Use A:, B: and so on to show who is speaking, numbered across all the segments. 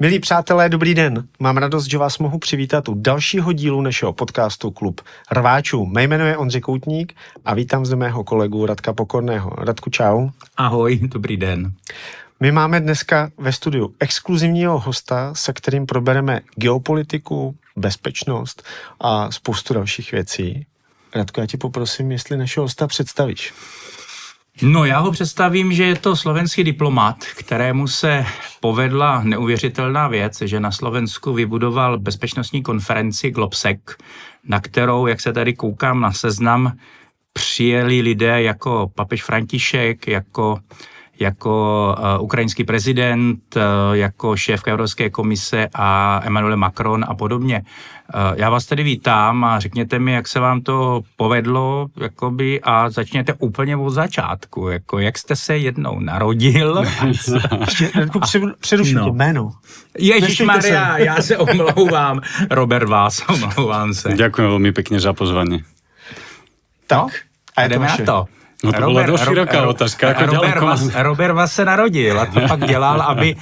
A: Milí přátelé, dobrý den. Mám radost, že vás mohu přivítat u dalšího dílu našeho podcastu Klub rváčů. Mé jméno je Ondřej Koutník a vítám zde mého kolegu Radka Pokorného. Radku, čau.
B: Ahoj, dobrý den.
A: My máme dneska ve studiu exkluzivního hosta, se kterým probereme geopolitiku, bezpečnost a spoustu dalších věcí. Radku, já tě poprosím, jestli našeho hosta představíš.
B: No, já ho představím, že je to slovenský diplomat, kterému se povedla neuvěřitelná věc, že na Slovensku vybudoval bezpečnostní konferenci Globsec, na kterou, jak se tady koukám na seznam, přijeli lidé jako papež František, jako ukrajinský prezident, jako šéfka Evropské komise a Emmanuel Macron a podobně. Já vás tedy vítám a řekněte mi, jak se vám to povedlo, jakoby, a začněte úplně od začátku, jako jak jste se jednou narodil.
A: Přeruším tě, jméno.
B: Ježišmarja, já se omlouvám. Robert Vás, omlouvám se.
C: Ďakujem veľmi pekne za pozvanie.
A: Tak,
B: no, a jdeme na to.
C: No to byla dost široká otázka.
B: Robert Vás se narodil a to pak dělal, aby,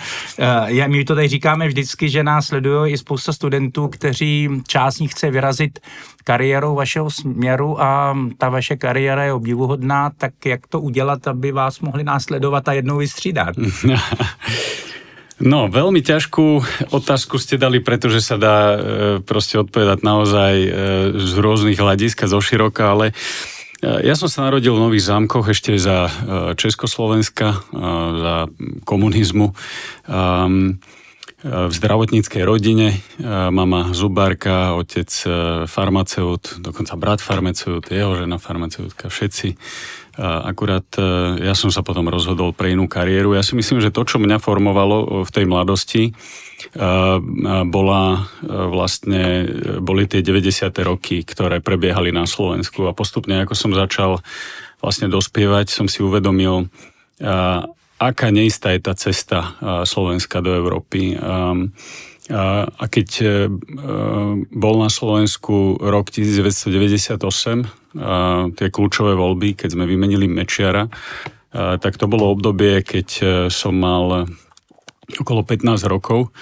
B: my to tady říkáme vždycky, že nás sledují i spousta studentů, kteří část z nich chce vyrazit kariérou vašeho směru a ta vaše kariéra je obdivuhodná, tak jak to udělat, aby vás mohli následovat a jednou vystřídat?
C: No, veľmi ťažkú otázku ste dali, pretože sa dá proste odpovedať naozaj z rôznych hľadisk a zoširoka, ale ja som sa narodil v Nových Zámkoch ešte za Československa, za komunizmu, v zdravotníckej rodine. Mama zubárka, otec farmaceut, dokonca brat farmaceut, jeho žena farmaceutka, všetci. Akurát ja som sa potom rozhodol pre inú kariéru. Ja si myslím, že to, čo mňa formovalo v tej mladosti, boli tie 90. roky, ktoré prebiehali na Slovensku a postupne, ako som začal vlastne dospievať, som si uvedomil, aká neistá je tá cesta Slovenska do Európy. A keď bol na Slovensku rok 1998, tie kľúčové voľby, keď sme vymenili Mečiara, tak to bolo obdobie, keď som mal okolo 15 rokov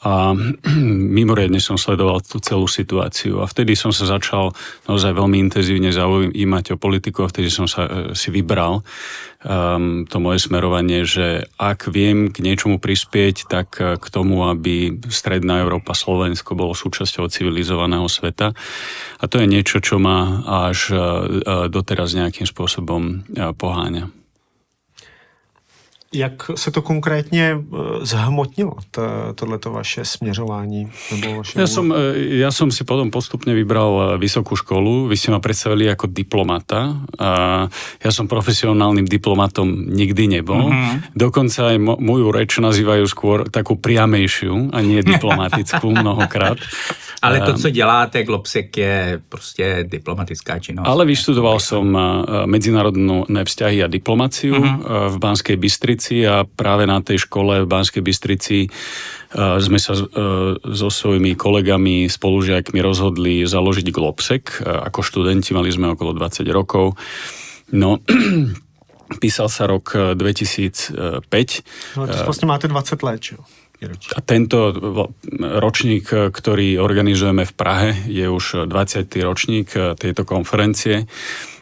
C: a mimoriadne som sledoval tú celú situáciu. A vtedy som sa začal naozaj veľmi intenzívne zaujímať o politiku a vtedy som si vybral to moje smerovanie, že ak viem k niečomu prispieť, tak k tomu, aby Stredná Európa, Slovensko bolo súčasťou civilizovaného sveta. A to je niečo, čo ma až doteraz nejakým spôsobom poháňa.
A: Jak se to konkrétně zhmotnilo, tohleto vaše směřování? Nebo vaše...
C: Ja som si potom postupne vybral vysokú školu. Vy ste ma predstavili ako diplomata. A ja som profesionálnym diplomatom nikdy nebol. Mm-hmm. Dokonca aj moju reč nazývajú skôr takú priamejšiu a nie diplomatickú mnohokrát.
B: Ale to, co děláte, Globsec, je prostě diplomatická činnosť.
C: Ale vyštudoval som medzinárodné vzťahy a diplomáciu v Banskej Bystrici a práve na tej škole v Banskej Bystrici sme sa so svojimi kolegami, spolužiakmi rozhodli založiť Globsec. Ako študenti mali sme okolo 20 rokov. No, písal sa rok 2005.
A: No, to vlastne máte 20 let, čo?
C: A tento ročník, ktorý organizujeme v Prahe, je už 20. ročník tejto konferencie.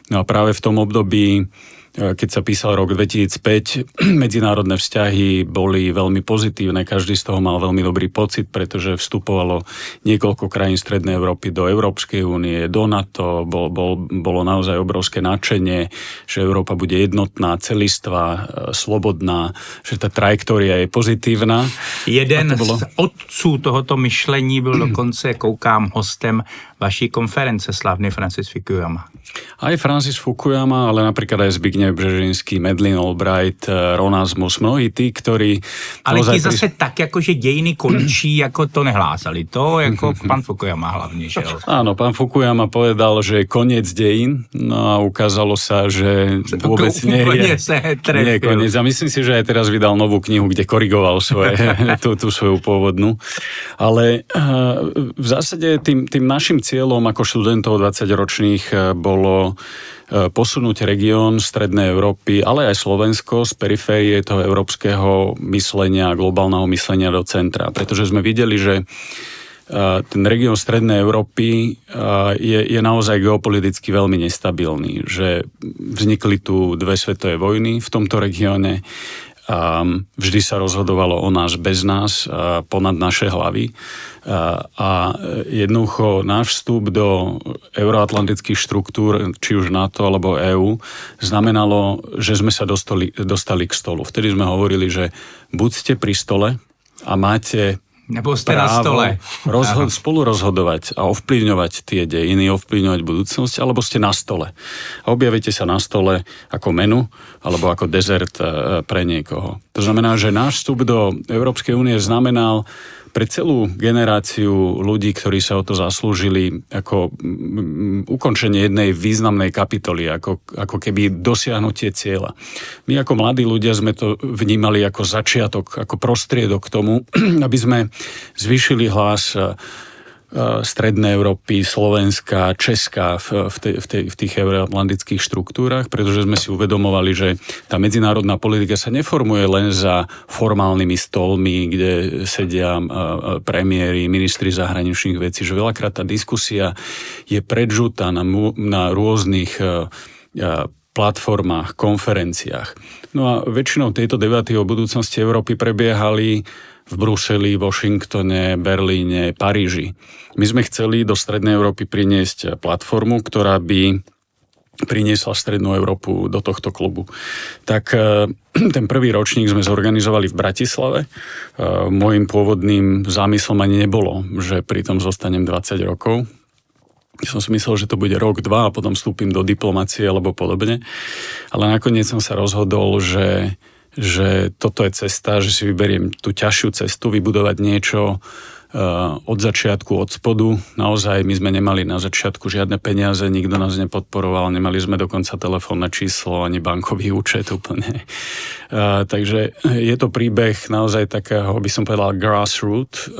C: No a práve v tom období, keď sa písal rok 2005, medzinárodné vzťahy boli veľmi pozitívne. Každý z toho mal veľmi dobrý pocit, pretože vstupovalo niekoľko krajín Strednej Európy do Európskej únie, do NATO. Bolo naozaj obrovské nadšenie, že Európa bude jednotná, celistvá, slobodná, že tá trajektória je pozitívna.
B: Jeden z otců tohoto myšlení byl dokonce, koukám, hostem vaší konference, slavný Francis Fukuyama.
C: Aj Francis Fukuyama, ale napríklad aj Zbigniew Břežinský, Madeleine Albright, Ron Asmus, mnohí tí, ktorí...
B: Ale ti zase tak, jakože dějiny končí, jako to nehlásali. To jako pan Fukuyama hlavne, že jo?
C: Áno, pán Fukuyama povedal, že je koniec dejín, no a ukázalo sa, že vôbec nie je koniec. A myslím si, že aj teraz vydal novú knihu, kde korigoval tú svoju pôvodnú. Ale v zásade tým našim cieľom ako študentov 20-ročných bolo posunúť región Strednej Európy, ale aj Slovensko z periférie toho európskeho myslenia, globálneho myslenia do centra. Pretože sme videli, že ten región Strednej Európy je naozaj geopoliticky veľmi nestabilný, že vznikli tu 2 svetové vojny v tomto regióne. Vždy sa rozhodovalo o nás bez nás, ponad naše hlavy. A jednoducho náš vstup do euroatlantických štruktúr, či už NATO alebo EÚ, znamenalo, že sme sa dostali k stolu. Vtedy sme hovorili, že buď ste pri stole a máte
B: nebo ste na stole.
C: Spolu rozhodovať a ovplyvňovať tie dejiny, ovplyvňovať budúcnosť, alebo ste na stole. A objavíte sa na stole ako menu, alebo ako dezert pre niekoho. To znamená, že náš vstup do Európskej únie znamenal pre celú generáciu ľudí, ktorí sa o to zaslúžili, ako ukončenie jednej významnej kapitoly, ako keby dosiahnutie cieľa. My ako mladí ľudia sme to vnímali ako začiatok, ako prostriedok k tomu, aby sme zvýšili hlas Strednej Európy, Slovenska, Česka v tých euroatlantických štruktúrach, pretože sme si uvedomovali, že tá medzinárodná politika sa neformuje len za formálnymi stolmi, kde sedia premiéri, ministri zahraničných vecí, že veľakrát tá diskusia je predžutá na rôznych platformách, konferenciách. No a väčšinou tejto debaty o budúcnosti Európy prebiehali v Bruseli, Washingtone, Berlíne, Paríži. My sme chceli do Strednej Európy priniesť platformu, ktorá by priniesla Strednú Európu do tohto klubu. Tak ten prvý ročník sme zorganizovali v Bratislave. Mojím pôvodným zámyslom ani nebolo, že pri tom zostanem 20 rokov. Som si myslel, že to bude rok, 2 a potom vstúpim do diplomácie alebo podobne. Ale nakoniec som sa rozhodol, že toto je cesta, že si vyberiem tú ťažšiu cestu, vybudovať niečo od začiatku, od spodu. Naozaj my sme nemali na začiatku žiadne peniaze, nikto nás nepodporoval, nemali sme dokonca telefónne číslo, ani bankový účet úplne. Takže je to príbeh naozaj takého, by som povedal, grassroots,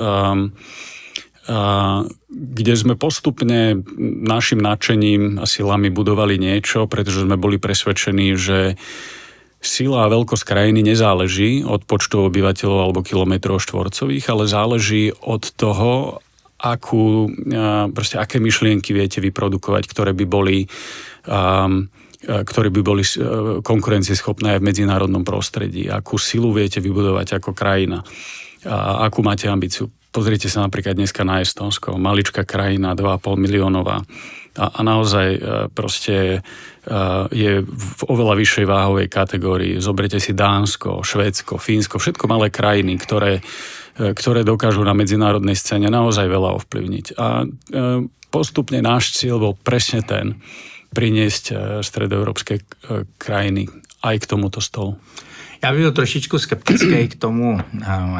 C: kde sme postupne našim nadšením a silami budovali niečo, pretože sme boli presvedčení, že sila a veľkosť krajiny nezáleží od počtu obyvateľov alebo kilometrov štvorcových, ale záleží od toho, aké myšlienky viete vyprodukovať, ktoré by boli konkurencieschopné aj v medzinárodnom prostredí, akú silu viete vybudovať ako krajina, a akú máte ambíciu. Pozrite sa napríklad dneska na Estónsko, maličká krajina, 2,5 miliónová. A naozaj proste je v oveľa vyššej váhovej kategórii. Zoberite si Dánsko, Švédsko, Fínsko, všetko malé krajiny, ktoré dokážu na medzinárodnej scéne naozaj veľa ovplyvniť. A postupne náš cieľ bol presne ten, priniesť stredoeurópske krajiny aj k tomuto stolu.
B: Já bych byl trošičku skeptický k tomu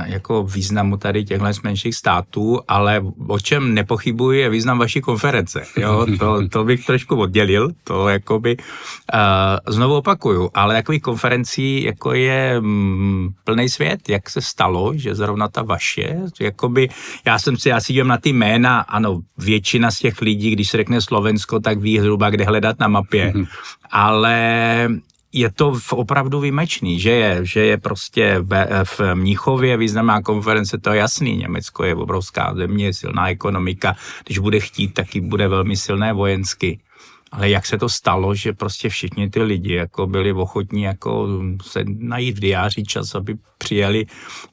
B: jako významu tady těchto menších států, ale o čem nepochybuji je význam vaší konference. Jo? To bych trošku oddělil, to jakoby znovu opakuju, ale takových konferencí jako je plný svět, jak se stalo, že zrovna ta vaše, jakoby, já si dívám na ty jména, ano, většina z těch lidí, když se řekne Slovensko, tak ví zhruba, kde hledat na mapě, ale je to opravdu výjimečný, že je prostě v Mnichově významná konference, to je jasný. Německo je obrovská země, silná ekonomika, když bude chtít, taky bude velmi silné vojensky. Ale jak se to stalo, že prostě všichni ty lidi jako byli ochotní jako se najít v diáři čas, aby přijeli,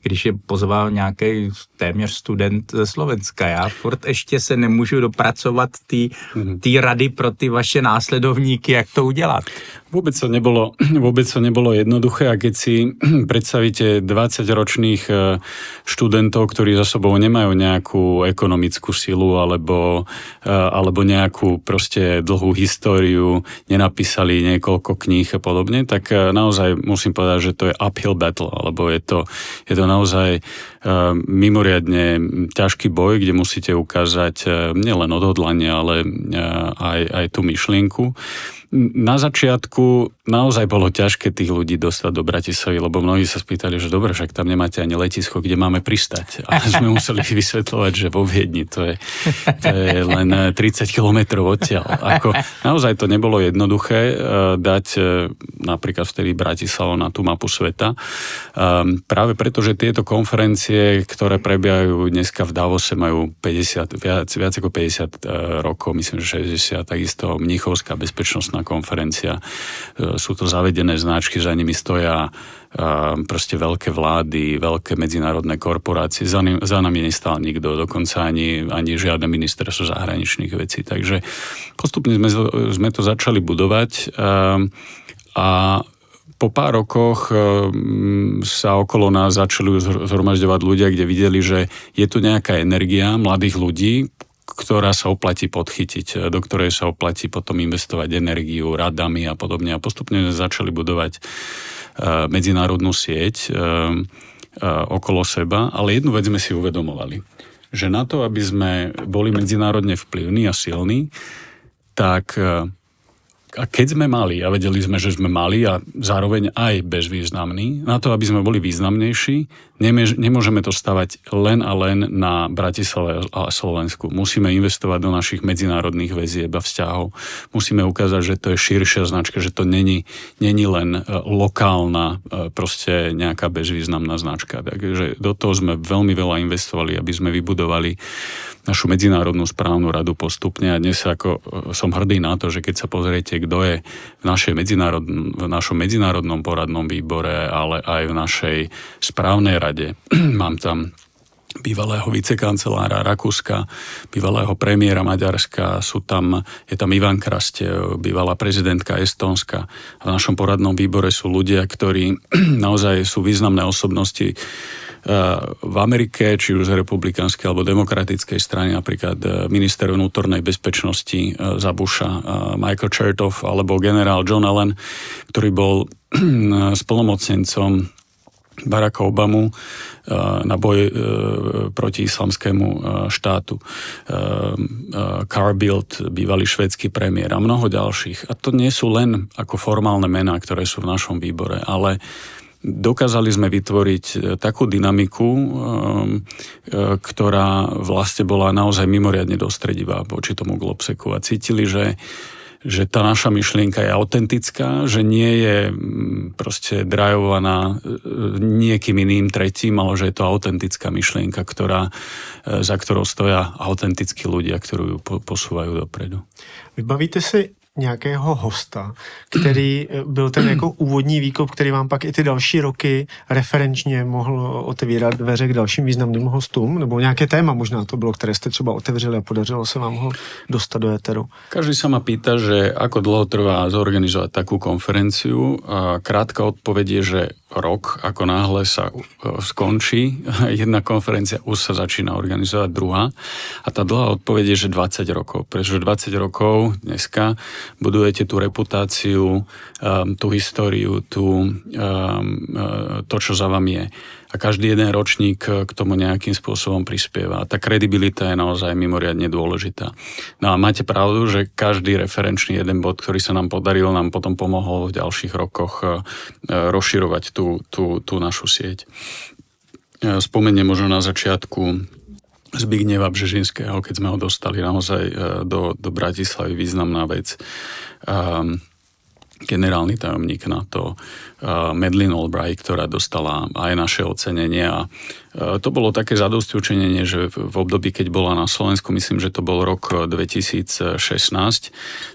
B: když je pozval nějaký téměř student ze Slovenska. Já furt ještě se nemůžu dopracovat ty rady pro ty vaše následovníky, jak to udělat.
C: Vôbec to nebolo jednoduché, a keď si predstavíte 20-ročných študentov, ktorí za sebou nemajú nejakú ekonomickú silu alebo nejakú proste dlhú históriu, nenapísali niekoľko kníh a podobne, tak naozaj musím povedať, že to je uphill battle, alebo je to naozaj mimoriadne ťažký boj, kde musíte ukázať nielen odhodlanie, ale aj tú myšlienku. na začiatku naozaj bolo ťažké tých ľudí dostať do Bratislavy, lebo mnohí sa spýtali, že dobre, však tam nemáte ani letisko, kde máme pristať. A sme museli vysvetľovať, že vo Viedni to je len 30 kilometrov odtiaľ. Naozaj to nebolo jednoduché dať napríklad vtedy Bratislavu na tú mapu sveta. Práve preto, že tieto konferencie, ktoré prebiehajú dneska v Davose, majú viac ako 50 rokov, myslím, že 60, takisto Mnichovská bezpečnostná konferencia. Sú to zavedené značky, za nimi stoja proste veľké vlády, veľké medzinárodné korporácie. Za nami nestál nikto, dokonca ani žiadne ministerstvo zahraničných vecí. Takže postupne sme to začali budovať a po pár rokoch sa okolo nás začali zhromažďovať ľudia, kde videli, že je tu nejaká energia mladých ľudí, ktorá sa oplatí podchytiť, do ktorej sa oplatí potom investovať energiu, radami a podobne. A postupne začali budovať medzinárodnú sieť okolo seba, ale jednu vec sme si uvedomovali, že na to, aby sme boli medzinárodne vplyvní a silní, tak a keď sme mali, a vedeli sme, že sme mali a zároveň aj bezvýznamní, na to, aby sme boli významnejší, nemôžeme to stavať len a len na Bratislave a Slovensku. Musíme investovať do našich medzinárodných väzieb a vzťahov. Musíme ukázať, že to je širšia značka, že to není len lokálna, proste nejaká bezvýznamná značka. Takže do toho sme veľmi veľa investovali, aby sme vybudovali našu medzinárodnú správnu radu postupne a dnes som hrdý na to, že keď sa pozriete, kto je v našom medzinárodnom poradnom výbore, ale aj v našej správnej rade. Mám tam bývalého vicekancelára Rakúska, bývalého premiéra Maďarska, je tam Ivan Krastev, bývalá prezidentka Estónska. A v našom poradnom výbore sú ľudia, ktorí naozaj sú významné osobnosti v Amerike, či už z republikánskej alebo demokratickej strany, napríklad minister vnútornej bezpečnosti za Busha, Michael Chertoff, alebo generál John Allen, ktorý bol splnomocnencom Baracka Obamu na boj proti islamskému štátu. Carl Bildt, bývalý švédsky premiér a mnoho ďalších. A to nie sú len ako formálne mená, ktoré sú v našom výbore, ale dokázali sme vytvoriť takú dynamiku, ktorá vlastne bola naozaj mimoriadne dostredivá voči tomu Globseku a cítili, že tá naša myšlienka je autentická, že nie je proste drajovaná niekým iným tretím, ale že je to autentická myšlienka, za ktorou stoja autentickí ľudia, ktorí ju posúvajú dopredu.
A: Vybavíte si nějakého hosta, který byl ten jako úvodní výkop, který vám pak i ty další roky referenčně mohl otevírat dveře k dalším významným hostům, nebo nějaké téma možná to bylo, které jste třeba otevřeli a podařilo se vám ho dostat do éteru?
C: Každý sa ma pýta, že ako dlho trvá zorganizovať takú konferenciu. Krátka odpoveď je, že rok, ako náhle sa skončí jedna konferencia, už sa začína organizovať druhá. A tá dlhá odpoveď je, že 20 rokov. Pretože 20 rokov dneska budujete tú reputáciu, tú históriu, to, čo za vami je. A každý jeden ročník k tomu nejakým spôsobom prispieva. A tá kredibilita je naozaj mimoriadne dôležitá. No a máte pravdu, že každý referenčný jeden bod, ktorý sa nám podaril, nám potom pomohol v ďalších rokoch rozširovať tú našu sieť. Spomeniem možno na začiatku Zbigniewa Břežinského, keď sme ho dostali naozaj do Bratislavy, významná vec. Generálny tajomník NATO, Madeleine Albright, ktorá dostala aj naše ocenenie. A to bolo také zadosťučinenie, že v období, keď bola na Slovensku, myslím, že to bol rok 2016,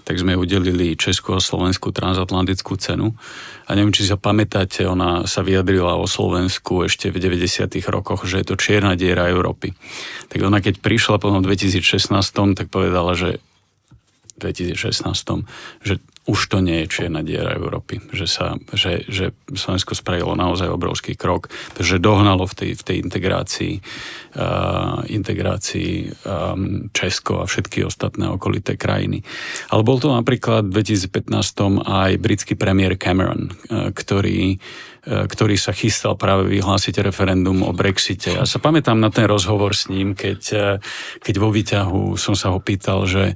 C: tak sme udelili Českú a Slovenskú transatlantickú cenu. A neviem, či sa pamätáte, ona sa vyjadrila o Slovensku ešte v 90. rokoch, že je to čierna diera Európy. Tak ona, keď prišla potom v 2016, tak povedala, že že už to nie je čierna diera Európy, že Slovensko spravilo naozaj obrovský krok, že dohnalo v tej integrácii Česko a všetky ostatné okolité krajiny. Ale bol to napríklad v 2015 aj britský premiér Cameron, ktorý sa chystal práve vyhlásiť referendum o Brexite. Ja sa pamätám na ten rozhovor s ním, keď vo výťahu som sa ho pýtal, že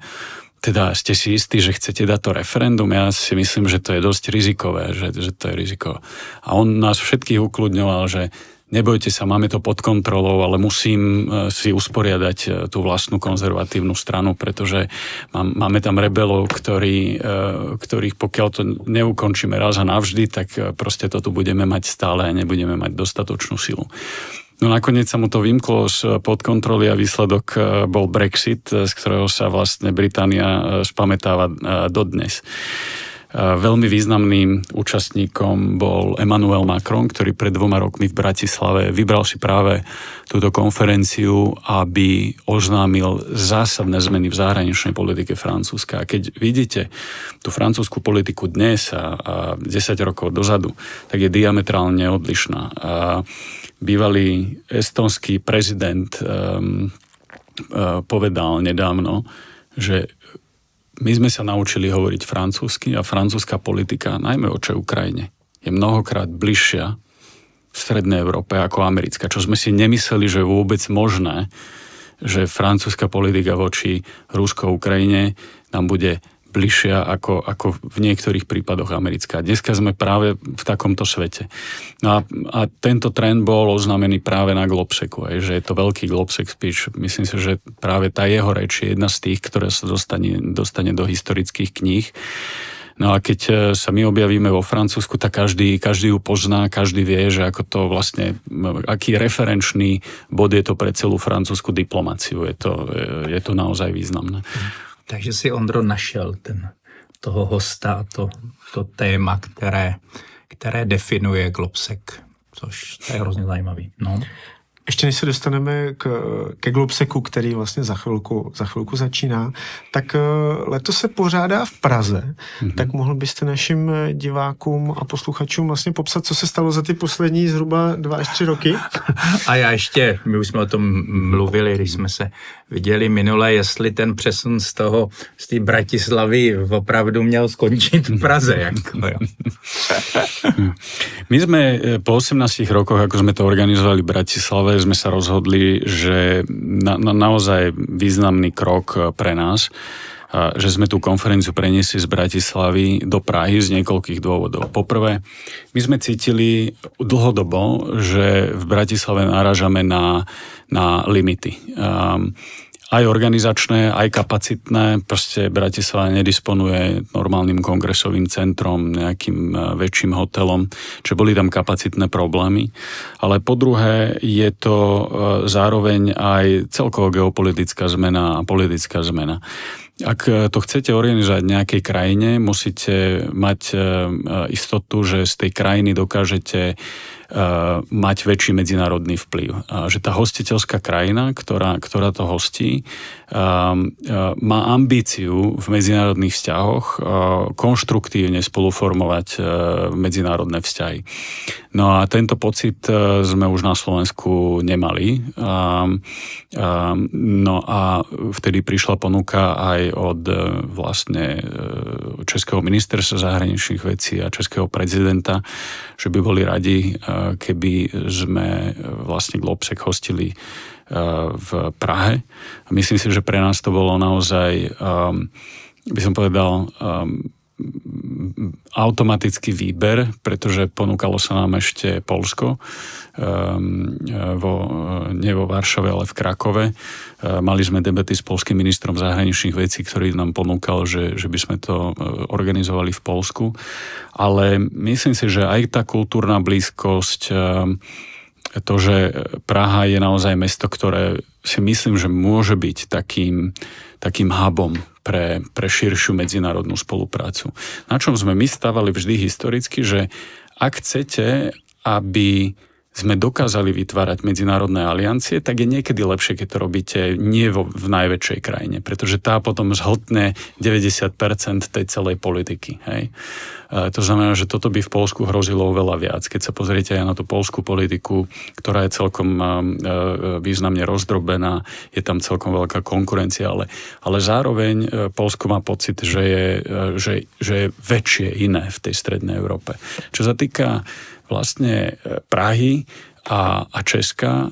C: teda ste si istí, že chcete dať to referendum? Ja si myslím, že to je dosť rizikové, že to je riziko. A on nás všetkých ukľudňoval, že nebojte sa, máme to pod kontrolou, ale musím si usporiadať tú vlastnú konzervatívnu stranu, pretože máme tam rebelov, ktorých pokiaľ to neukončíme raz a navždy, tak proste to tu budeme mať stále a nebudeme mať dostatočnú silu. No nakoniec sa mu to vymklo pod kontroly a výsledok bol Brexit, z ktorého sa vlastne Británia spamätáva dodnes. Veľmi významným účastníkom bol Emmanuel Macron, ktorý pred 2 rokmi v Bratislave vybral si práve túto konferenciu, aby oznámil zásadné zmeny v zahraničnej politike Francúzska. A keď vidíte tú francúzsku politiku dnes a 10 rokov dozadu, tak je diametrálne odlišná. Bývalý estonský prezident povedal nedávno, že my sme sa naučili hovoriť francúzsky a francúzska politika, najmä voči Ukrajine, je mnohokrát bližšia v Strednej Európe ako americká, čo sme si nemysleli, že je vôbec možné, že francúzska politika voči Rusko-Ukrajine nám bude bližšia ako v niektorých prípadoch americká. Dneska sme práve v takomto svete. No a tento trend bol oznámený práve na Globseku, že je to veľký Globsek speech. Myslím si, že práve tá jeho reč je jedna z tých, ktorá sa dostane do historických kníh. No a keď sa my objavíme vo Francúzsku, tak každý ju pozná, každý vie, že ako to vlastne, aký referenčný bod je to pre celú francúzsku diplomáciu. Je to naozaj významné.
B: Takže si Ondro našel toho hosta, to téma, které definuje Globsek, což je hrozně zajímavý. No.
A: Ještě než se dostaneme ke Globseku, který vlastně za chvilku začíná, tak letos se pořádá v Praze. Tak mohl byste našim divákům a posluchačům vlastně popsat, co se stalo za ty poslední zhruba 2 až 3 roky?
B: A já ještě, my už jsme o tom mluvili, když jsme se viděli minule, jestli ten přesun z té Bratislavy opravdu měl skončit v Praze. Jako, jo.
C: My sme po 18 rokoch, ako sme to organizovali v Bratislave, sme sa rozhodli, že naozaj významný krok pre nás, že sme tú konferenciu preniesli z Bratislavy do Prahy z niekoľkých dôvodov. Poprvé, my sme cítili dlhodobo, že v Bratislave narážame na limity. Aj organizačné, aj kapacitné. Proste Bratislava nedisponuje normálnym kongresovým centrom, nejakým väčším hotelom, čo boli tam kapacitné problémy. Ale po druhé je to zároveň aj celkovo geopolitická zmena a politická zmena. Ak to chcete organizovať v nejakej krajine, musíte mať istotu, že z tej krajiny dokážete mať väčší medzinárodný vplyv. Že tá hostiteľská krajina, ktorá to hostí, má ambíciu v medzinárodných vzťahoch konštruktívne spoluformovať medzinárodné vzťahy. No a tento pocit sme už na Slovensku nemali. No a vtedy prišla ponuka aj od vlastne Českého ministerstva zahraničných vecí a Českého prezidenta, že by boli radi, keby sme vlastne Globsek hostili v Prahe. Myslím si, že pre nás to bolo naozaj, by som povedal, automatický výber, pretože ponúkalo sa nám ešte Poľsko, nie vo Varšave, ale v Krakove. Mali sme debaty s poľským ministrom zahraničných vecí, ktorý nám ponúkal, že by sme to organizovali v Poľsku. Ale myslím si, že aj tá kultúrna blízkosť, to, že Praha je naozaj mesto, ktoré si myslím, že môže byť takým hubom pre širšiu medzinárodnú spoluprácu. Na čom sme my stávali vždy historicky, že ak chcete, aby sme dokázali vytvárať medzinárodné aliancie, tak je niekedy lepšie, keď to robíte nie v najväčšej krajine, pretože tá potom zhltne 90% tej celej politiky. Hej? To znamená, že toto by v Poľsku hrozilo oveľa viac. Keď sa pozriete aj na tú poľskú politiku, ktorá je celkom významne rozdrobená, je tam celkom veľká konkurencia, ale zároveň Poľsko má pocit, že je väčšie iné v tej strednej Európe. Čo sa týka vlastne Prahy a Česka,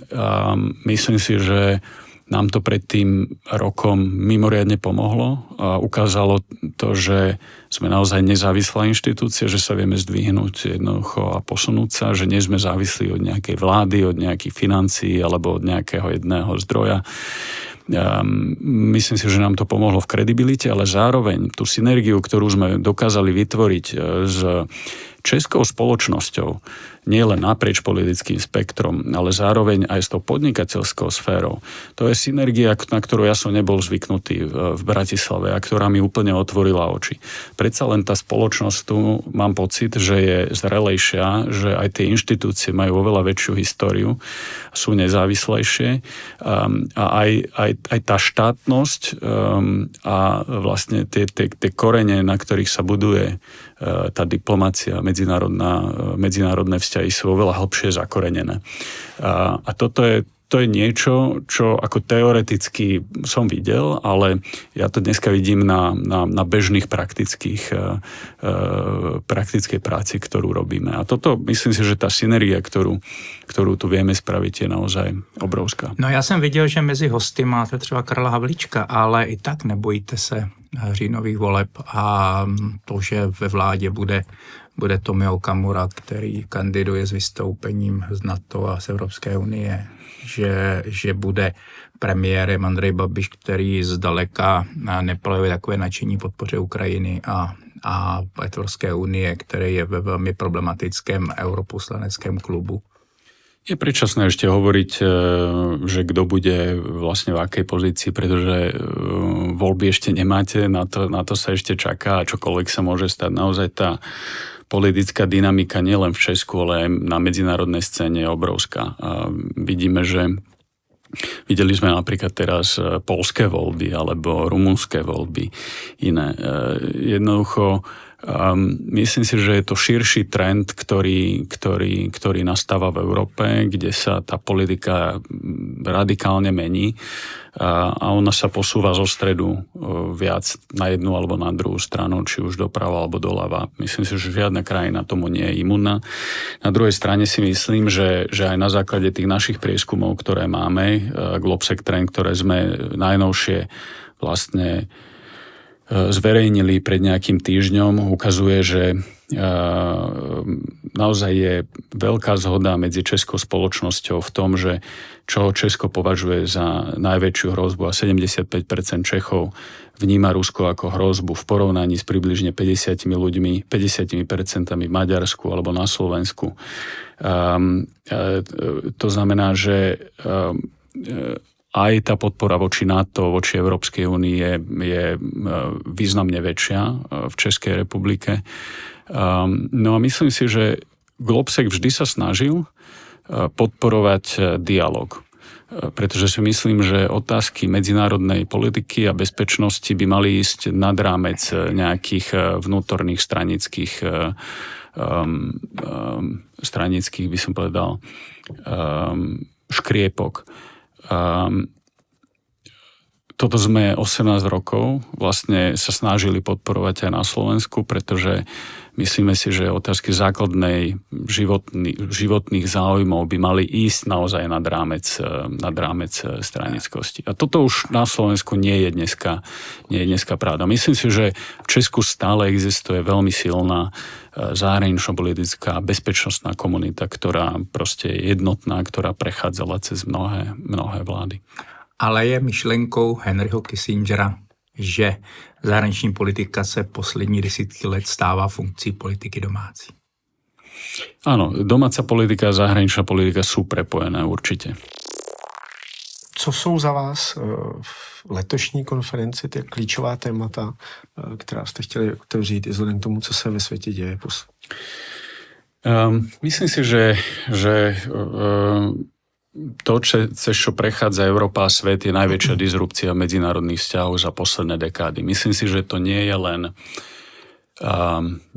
C: myslím si, že Nám to pred tým rokom mimoriadne pomohlo a ukázalo to, že sme naozaj nezávislá inštitúcia, že sa vieme zdvihnúť jednoducho a posunúť sa, že nie sme závislí od nejakej vlády, od nejakých financií alebo od nejakého jedného zdroja. Myslím si, že nám to pomohlo v kredibilite, ale zároveň tú synergiu, ktorú sme dokázali vytvoriť s českou spoločnosťou, nie len naprieč politickým spektrom, ale zároveň aj s tou podnikateľskou sférou. To je synergia, na ktorú ja som nebol zvyknutý v Bratislave a ktorá mi úplne otvorila oči. Predsa len tá spoločnosť tu, mám pocit, že je zrelejšia, že aj tie inštitúcie majú oveľa väčšiu históriu, sú nezávislejšie a aj tá štátnosť a vlastne tie korene, na ktorých sa buduje tá diplomácia, medzinárodné vzťahy sú oveľa hlbšie zakorenené. A toto je niečo, čo ako teoreticky som videl, ale ja to dneska vidím na bežných praktickej práci, ktorú robíme. A toto, myslím si, že tá synergia, kterou tu vieme spraviť, je naozaj obrovská.
B: No já jsem viděl, že mezi hosty máte třeba Karla Havlíčka, ale i tak nebojíte se říjnových voleb a to, že ve vládě bude Tomio Okamura, který kandiduje s vystoupením z NATO a z Evropské unie, že bude premiérem Andrej Babiš, který zdaleka neprojevuje takové nadšení podpoře Ukrajiny a Evropské unie, který je ve velmi problematickém europoslaneckém klubu.
C: Je predčasné ešte hovoriť, že kto bude vlastne v akej pozícii, pretože voľby ešte nemáte, na to sa ešte čaká a čokoľvek sa môže stať. Naozaj tá politická dynamika nielen v Česku, ale aj na medzinárodnej scéne je obrovská. A videli sme napríklad teraz poľské voľby alebo rumunské voľby iné. Jednoducho myslím si, že je to širší trend, ktorý nastáva v Európe, kde sa tá politika radikálne mení a ona sa posúva zo stredu viac na jednu alebo na druhú stranu, či už doprava alebo doľava. Myslím si, že žiadna krajina tomu nie je imunná. Na druhej strane si myslím, že aj na základe tých našich prieskumov, ktoré máme, Globsec Trend, ktoré sme najnovšie vlastne zverejnili pred nejakým týždňom, ukazuje, že naozaj je veľká zhoda medzi českou spoločnosťou v tom, že čo Česko považuje za najväčšiu hrozbu a 75% Čechov vníma Rusko ako hrozbu v porovnaní s približne 50% v Maďarsku alebo na Slovensku. To znamená, že aj tá podpora voči NATO, voči Európskej únii je významne väčšia v Českej republike. No a myslím si, že Globsec vždy sa snažil podporovať dialog. Pretože si myslím, že otázky medzinárodnej politiky a bezpečnosti by mali ísť nad rámec nejakých vnútorných stranických, by som povedal, škriepok. Toto sme 18 rokov vlastne sa snažili podporovať aj na Slovensku, pretože myslíme si, že otázky základnej životných záujmov by mali ísť naozaj nad rámec stranickosti. A toto už na Slovensku nie je dneska pravda. Myslím si, že v Česku stále existuje veľmi silná zahranično-politická bezpečnostná komunita, ktorá proste je jednotná, ktorá prechádzala cez mnohé vlády.
B: Ale je myšlenkou Henryho Kissingera, že zahraniční politika se poslední desítky let stává funkcí politiky domácí.
C: Áno, domáca politika a zahraničná politika sú prepojené určite.
A: Co jsou za vás v letošní konferenci ty klíčová témata, která jste chtěli otevřít i vzhledem k tomu, co se ve světě děje?
C: Myslím si, že to, cez čo prechádza Európa a svet, je najväčšia disrupcia medzinárodných vzťahov za posledné dekády. Myslím si, že to nie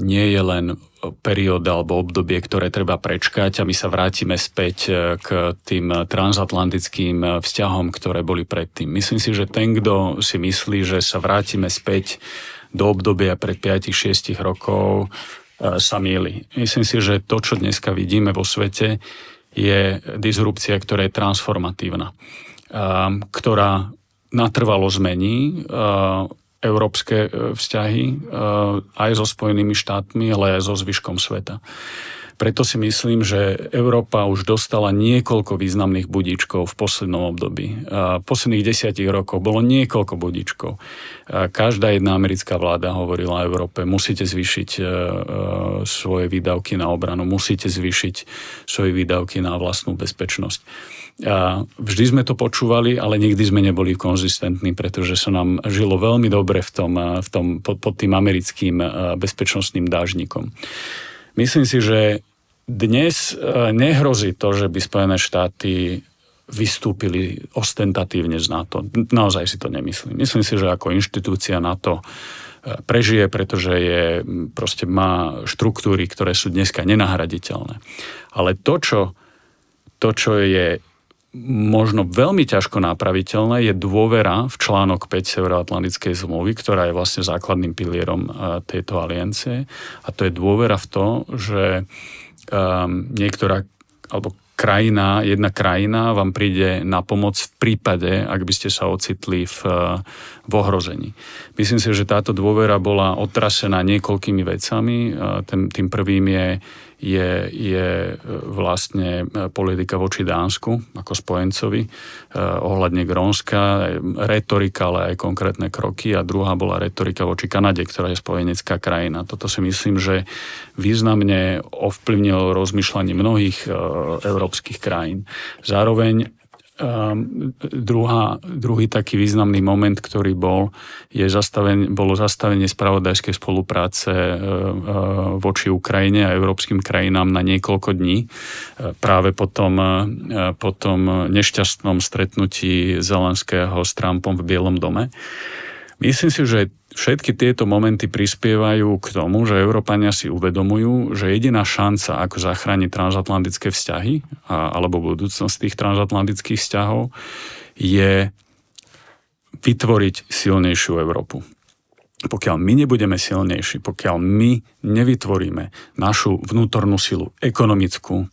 C: je len perióda alebo obdobie, ktoré treba prečkať a my sa vrátime späť k tým transatlantickým vzťahom, ktoré boli predtým. Myslím si, že ten, kto si myslí, že sa vrátime späť do obdobia pred 5-6 rokov, sa mýli. Myslím si, že to, čo dneska vidíme vo svete, je disrupcia, ktorá je transformatívna. ktorá natrvalo zmení európske vzťahy aj so Spojenými štátmi, ale aj so zvyškom sveta. Preto si myslím, že Európa už dostala niekoľko významných budíčkov v poslednom období. V posledných 10 rokoch bolo niekoľko budíčkov. Každá jedna americká vláda hovorila Európe, musíte zvýšiť svoje výdavky na obranu, musíte zvýšiť svoje výdavky na vlastnú bezpečnosť. Vždy sme to počúvali, ale nikdy sme neboli konzistentní, pretože sa nám žilo veľmi dobre pod tým americkým bezpečnostným dážnikom. Myslím si, že dnes nehrozí to, že by Spojené štáty vystúpili ostentatívne z NATO. Naozaj si to nemyslím. Myslím si, že ako inštitúcia NATO prežije, pretože proste má štruktúry, ktoré sú dneska nenahraditeľné. Ale to, čo je možno veľmi ťažko napraviteľné, je dôvera v článok 5 Severoatlantickej zmluvy, ktorá je vlastne základným pilierom tejto aliancie. A to je dôvera v to, že jedna krajina vám príde na pomoc v prípade, ak by ste sa ocitli v ohrození. Myslím si, že táto dôvera bola otrasená niekoľkými vecami. Tým prvým je vlastne politika voči Dánsku ako spojencovi ohľadne Grónska, retorika, ale aj konkrétne kroky, a druhá bola retorika voči Kanade, ktorá je spojenecká krajina. Toto si myslím, že významne ovplyvnilo rozmýšľanie mnohých európskych krajín. Zároveň druhý taký významný moment, ktorý bolo zastavenie spravodajskej spolupráce voči Ukrajine a európskym krajinám na niekoľko dní. Práve po tom nešťastnom stretnutí Zelenského s Trumpom v Bielom dome. Myslím si, že všetky tieto momenty prispievajú k tomu, že Európania si uvedomujú, že jediná šanca, ako zachrániť transatlantické vzťahy alebo budúcnosť tých transatlantických vzťahov, je vytvoriť silnejšiu Európu. Pokiaľ my nebudeme silnejší, pokiaľ my nevytvoríme našu vnútornú silu ekonomickú,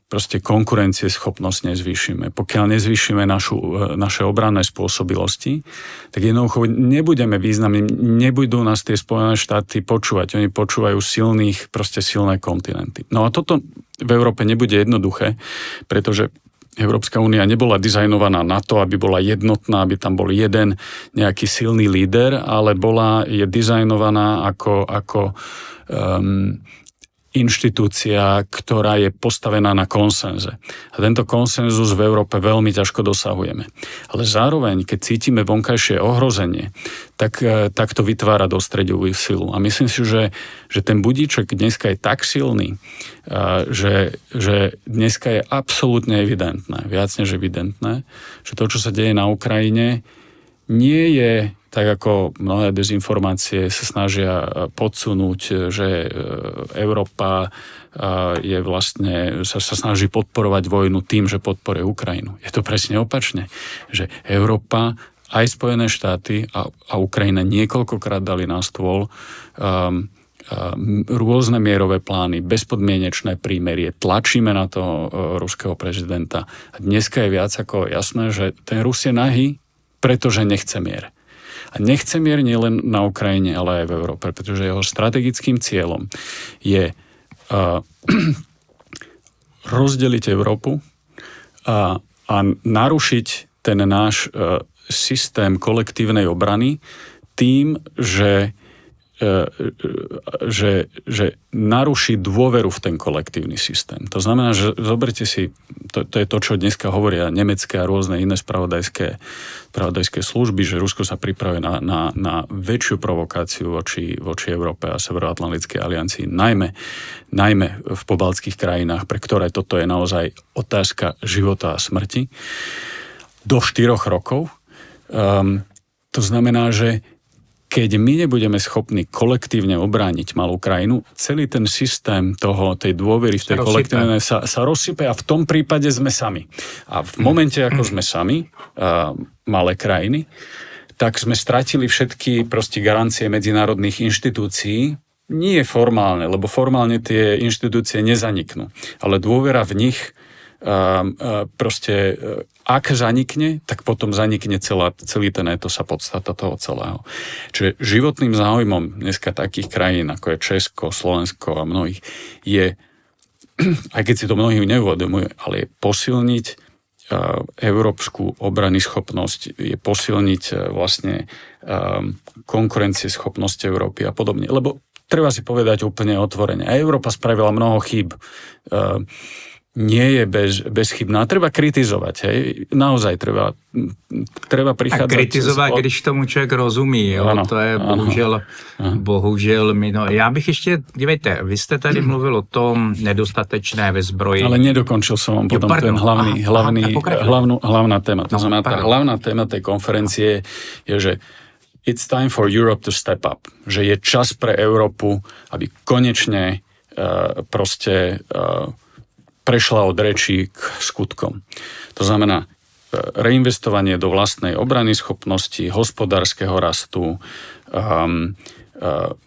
C: proste konkurencieschopnosť nezvýšime. Pokiaľ nezvýšime naše obranné spôsobilosti, tak jednoducho nebudeme významní, nebudú nás tie Spojené štáty počúvať. Oni počúvajú silné kontinenty. No a toto v Európe nebude jednoduché, pretože Európska únia nebola dizajnovaná na to, aby bola jednotná, aby tam bol jeden nejaký silný líder, ale je dizajnovaná ako inštitúcia, ktorá je postavená na konsenze. A tento konsenzus v Európe veľmi ťažko dosahujeme. Ale zároveň, keď cítime vonkajšie ohrozenie, tak to vytvára dostrediovú silu. A myslím si, že ten budíček dneska je tak silný, že dneska je absolútne evidentné, viac než evidentné, že to, čo sa deje na Ukrajine, nie je tak, ako mnohé dezinformácie sa snažia podsunúť, že Európa je vlastne, sa snaží podporovať vojnu tým, že podporuje Ukrajinu. Je to presne opačne, že Európa, aj Spojené štáty a Ukrajina niekoľkokrát dali na stôl rôzne mierové plány, bezpodmienečné prímerie, tlačíme na toho ruského prezidenta. A dneska je viac ako jasné, že ten Rus je nahý, pretože nechce mier. A nechce mier nielen na Ukrajine, ale aj v Európe, pretože jeho strategickým cieľom je rozdeliť Európu a narušiť ten náš systém kolektívnej obrany tým, že naruší dôveru v ten kolektívny systém. To znamená, že zoberte si, to je to, čo dneska hovoria nemecké a rôzne iné spravodajské služby, že Rusko sa pripravuje na väčšiu provokáciu voči Európe a Severoatlantickej aliancii, najmä v pobaltských krajinách, pre ktoré toto je naozaj otázka života a smrti, do 4 rokov. To znamená, že keď my nebudeme schopní kolektívne obrániť malú krajinu, celý ten systém tej dôvery v tej kolektívnej sa rozsype a v tom prípade sme sami. A v momente, ako sme sami, malé krajiny, tak sme stratili všetky proste garancie medzinárodných inštitúcií, nie formálne, lebo formálne tie inštitúcie nezaniknú, ale dôvera v nich proste ak zanikne, tak potom zanikne celý ten etos a podstata toho celého. Čiže životným záujmom dneska takých krajín, ako je Česko, Slovensko a mnohých, je, aj keď si to mnohí neuvedomujú, ale je posilniť európsku obranyschopnosť, je posilniť vlastne konkurencieschopnosť Európy a podobne. Lebo treba si povedať úplne otvorene. A Európa spravila mnoho chýb. Nie je bezchybná. Treba kritizovať. Hej. Naozaj treba prichádzať...
B: A kritizovat, když tomu člověk rozumí. Jo? Ano, to je bohužel mino. Já bych ještě, dívejte, vy jste tady mluvil o tom nedostatečné ve zbroji.
C: Ale nedokončil som vám potom ten hlavná téma. To znamená, tá hlavná téma tej konferencie je, že it's time for Europe to step up. Že je čas pre Európu, aby konečne prešla od rečí k skutkom. To znamená reinvestovanie do vlastnej obranyschopnosti, hospodárskeho rastu.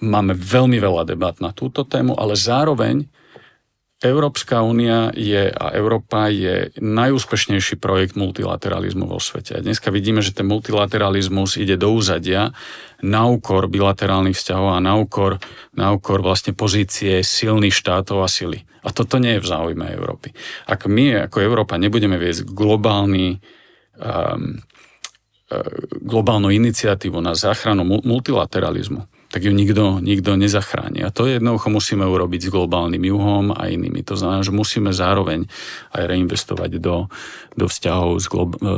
C: Máme veľmi veľa debát na túto tému, ale zároveň Európska únia a Európa je najúspešnejší projekt multilateralizmu vo svete. A dneska vidíme, že ten multilateralizmus ide do úzadia na úkor bilaterálnych vzťahov a na úkor vlastne pozície silných štátov a sily. A toto nie je v záujme Európy. Ak my ako Európa nebudeme viesť globálnu iniciatívu na záchranu multilateralizmu, tak ju nikto nezachráni. A to jednoducho musíme urobiť s globálnym juhom a inými. To znamená, že musíme zároveň aj reinvestovať do vzťahov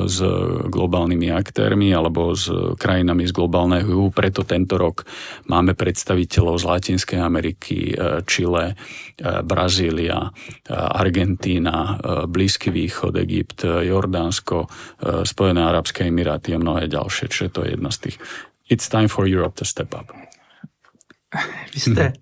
C: s globálnymi aktérmi alebo s krajinami z globálneho juhu. Preto tento rok máme predstaviteľov z Latinskej Ameriky, Čile, Brazília, Argentína, Blízky východ, Egypt, Jordánsko, Spojené arabské emiráty a mnohé ďalšie. Čiže to je jedna z tých. It's time for Europe to step up.
B: Vy jste,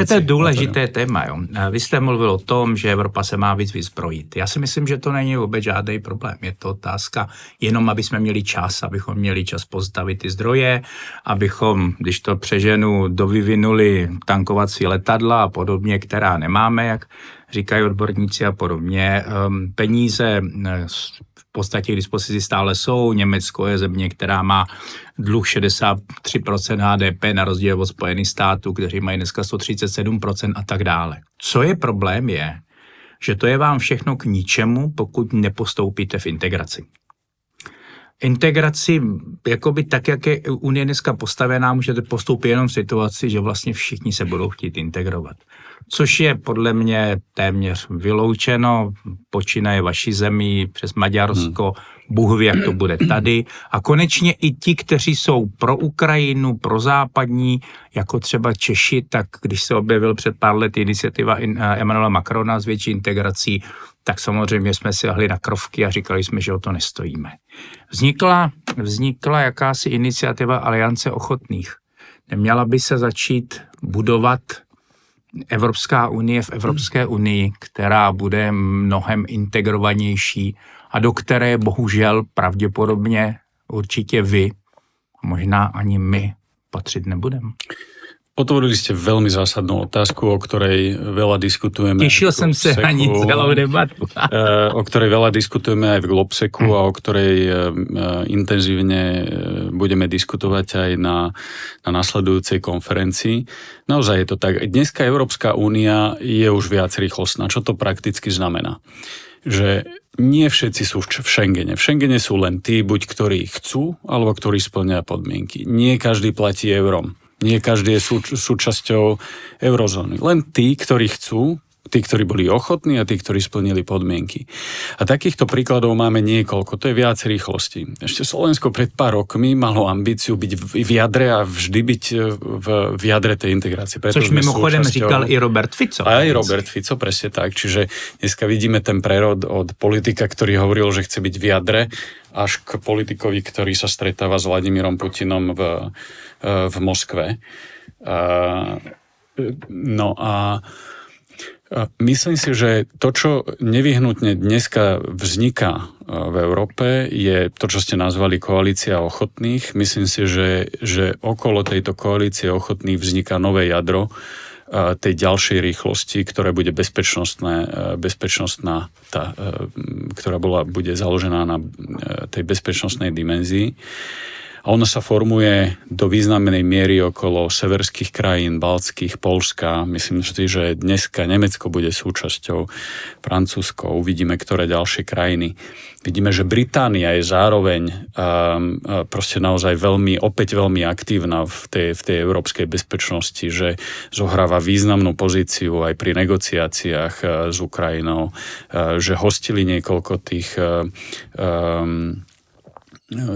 B: to je důležité téma. Jo. Vy jste mluvil o tom, že Evropa se má víc vyzbrojit. Já si myslím, že to není vůbec žádný problém. Je to otázka jenom, aby jsme měli čas, abychom měli čas postavit ty zdroje, abychom, když to přeženu, dovyvinuli tankovací letadla a podobně, která nemáme, jak říkají odborníci a podobně. Peníze v podstatě k dispozici stále jsou. Německo je země, která má dluh 63% HDP na rozdíl od Spojených států, kteří mají dneska 137% a tak dále. Co je problém je, že to je vám všechno k ničemu, pokud nepostoupíte v integraci. Integraci, jakoby tak, jak je Unie dneska postavená, můžete postoupit jenom v situaci, že vlastně všichni se budou chtít integrovat. Což je podle mě téměř vyloučeno, počínaje vaší zemí přes Maďarsko, Bůh ví, jak to bude tady. A konečně i ti, kteří jsou pro Ukrajinu, pro západní, jako třeba Češi, tak když se objevil před pár lety iniciativa Emmanuela Macrona s větší integrací, tak samozřejmě jsme si jahli na krovky a říkali jsme, že o to nestojíme. Vznikla jakási iniciativa Aliance ochotných. Neměla by se začít budovat Evropská unie v Evropské unii, která bude mnohem integrovanější a do které bohužel pravděpodobně určitě vy, možná ani my, patřit nebudeme.
C: Otvorili ste veľmi zásadnú otázku, o ktorej veľa diskutujeme.
B: Tešil som sa ani celou debatu.
C: O ktorej veľa diskutujeme aj v Globseku a o ktorej intenzívne budeme diskutovať aj na nasledujúcej konferencii. Naozaj je to tak. Dneska Európska únia je už viac rýchlostná. Čo to prakticky znamená? Že nie všetci sú v Schengene. V Schengene sú len tí, buď ktorí chcú, alebo ktorí spĺňajú podmienky. Nie každý platí eurom. Nie každý je súčasťou eurozóny. Len tí, ktorí chcú, tí, ktorí boli ochotní a tí, ktorí splnili podmienky. A takýchto príkladov máme niekoľko. To je viac rýchlosti. Ešte Slovensko pred pár rokmi malo ambíciu byť v jadre a vždy byť v jadre tej integrácie.
B: Což mimochodem říkal i Robert Fico.
C: Aj Robert Fico, presne tak. Čiže dneska vidíme ten prerod od politika, ktorý hovoril, že chce byť v jadre, až k politikovi, ktorý sa stretáva s Vladimírom Putinom v Moskve. No a myslím si, že to, čo nevyhnutne dneska vzniká v Európe, je to, čo ste nazvali koalícia ochotných. Myslím si, že okolo tejto koalície ochotných vzniká nové jadro tej ďalšej rýchlosti, ktorá bude ktorá bude založená na tej bezpečnostnej dimenzii. A ona sa formuje do významnej miery okolo severských krajín, baltských, Poľska. Myslím si, že dneska Nemecko bude súčasťou, Francúzsko, uvidíme, ktoré ďalšie krajiny. Vidíme, že Británia je zároveň proste naozaj opäť veľmi aktívna v tej európskej bezpečnosti, že zohráva významnú pozíciu aj pri negociáciách s Ukrajinou, že hostili niekoľko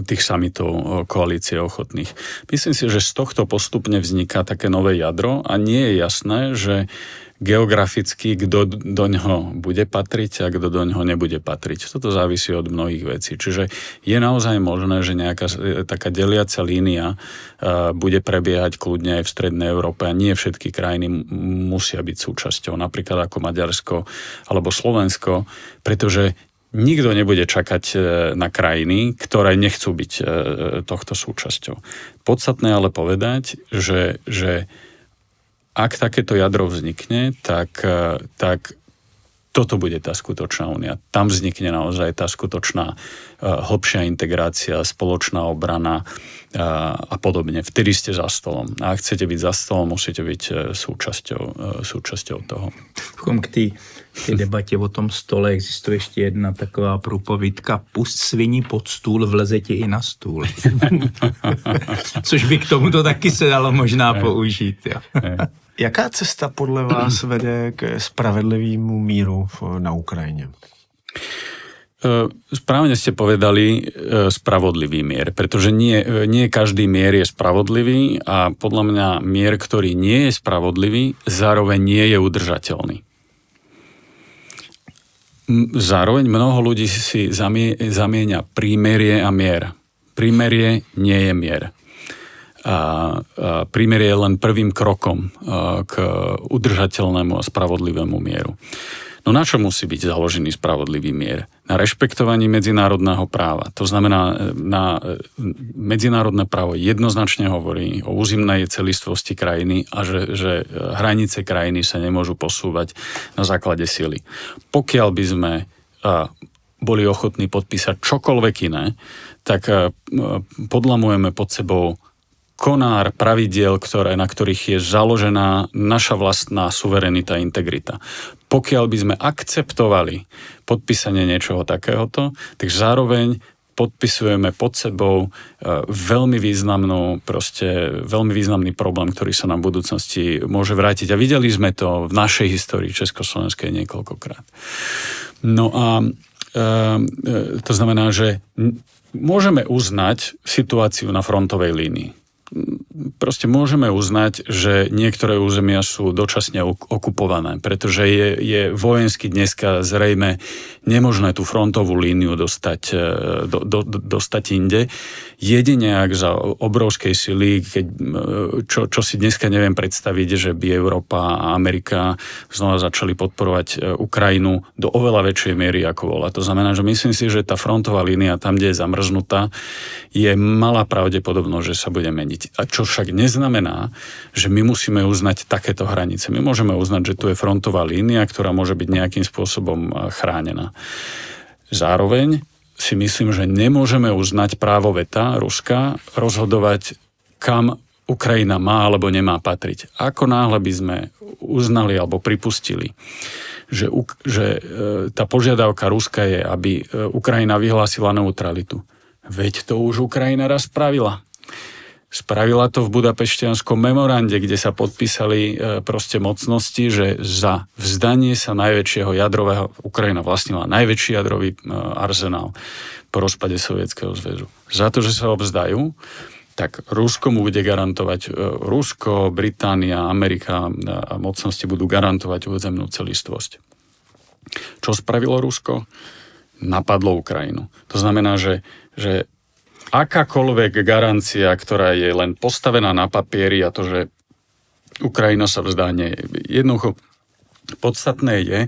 C: tých samitov koalície ochotných. Myslím si, že z tohto postupne vzniká také nové jadro a nie je jasné, že geograficky, kto do ňoho bude patriť a kto do ňoho nebude patriť. Toto závisí od mnohých vecí. Čiže je naozaj možné, že nejaká taká deliaca línia bude prebiehať kľudne aj v Strednej Európe a nie všetky krajiny musia byť súčasťou, napríklad ako Maďarsko alebo Slovensko, pretože nikto nebude čakať na krajiny, ktoré nechcú byť tohto súčasťou. Podstatné ale povedať, že ak takéto jadro vznikne, tak toto bude tá skutočná únia. Tam vznikne naozaj tá skutočná hlbšia integrácia, spoločná obrana a podobne. Vtedy ste za stolom. A ak chcete byť za stolom, musíte byť súčasťou toho.
B: K té debatě o tom stole existuje ještě jedna taková průpovídka: pust svini pod stůl, vleze ti i na stůl. Což by k tomuto taky se dalo možná použít. Jo.
A: Jaká cesta podle vás vede k spravedlivému míru na Ukrajine?
C: Správne ste povedali spravodlivý mier, pretože nie každý mier je spravodlivý a podľa mňa mier, ktorý nie je spravodlivý, zároveň nie je udržateľný. Zároveň mnoho ľudí si zamieňa prímerie a mier. Prímerie nie je mier. Prímerie je len prvým krokom k udržateľnému a spravodlivému mieru. No na čo musí byť založený spravodlivý mier? Na rešpektovaní medzinárodného práva. To znamená, medzinárodné právo jednoznačne hovorí o územnej celistvosti krajiny a že hranice krajiny sa nemôžu posúvať na základe sily. Pokiaľ by sme boli ochotní podpísať čokoľvek iné, tak podlamujeme pod sebou konár pravidiel, na ktorých je založená naša vlastná suverenita a integrita. Pokiaľ by sme akceptovali podpísanie niečoho takéhoto, tak zároveň podpisujeme pod sebou veľmi významný problém, ktorý sa nám v budúcnosti môže vrátiť. A videli sme to v našej histórii československej niekoľkokrát. No a to znamená, že môžeme uznať situáciu na frontovej línii. Proste môžeme uznať, že niektoré územia sú dočasne okupované, pretože je vojensky dneska zrejme nemožné tú frontovú líniu dostať inde. Jedine ak za obrovskej sily, čo si dneska neviem predstaviť, že by Európa a Amerika znova začali podporovať Ukrajinu do oveľa väčšej miery, ako bola. To znamená, že myslím si, že tá frontová línia tam, kde je zamrznutá, je malá pravdepodobnosť, že sa bude meniť. A čo však neznamená, že my musíme uznať takéto hranice. My môžeme uznať, že tu je frontová línia, ktorá môže byť nejakým spôsobom chránená. Zároveň si myslím, že nemôžeme uznať právo veta Ruska rozhodovať, kam Ukrajina má alebo nemá patriť. Ako náhle by sme uznali alebo pripustili, že tá požiadavka Ruska je, aby Ukrajina vyhlásila neutralitu. Veď to už Ukrajina raz spravila. Spravila to v Budapešťanskom memorande, kde sa podpísali proste mocnosti, že za vzdanie sa najväčšieho jadrového, Ukrajina vlastnila najväčší jadrový arzenál po rozpade Sovietskeho zväzu. Za to, že sa ho vzdajú, tak Rusko mu bude garantovať, Rusko, Británia, Amerika a mocnosti budú garantovať územnú celistvosť. Čo spravilo Rusko? Napadlo Ukrajinu. To znamená, že akákoľvek garancia, ktorá je len postavená na papieri a to, že Ukrajina sa vzdá, nie je. Jednoducho podstatné je,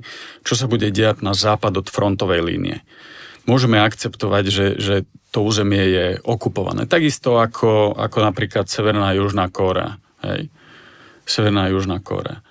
C: čo sa bude diať na západ od frontovej línie. Môžeme akceptovať, že to územie je okupované. Takisto ako napríklad Severná a Južná Kórea. Hej. Severná a Južná Kórea.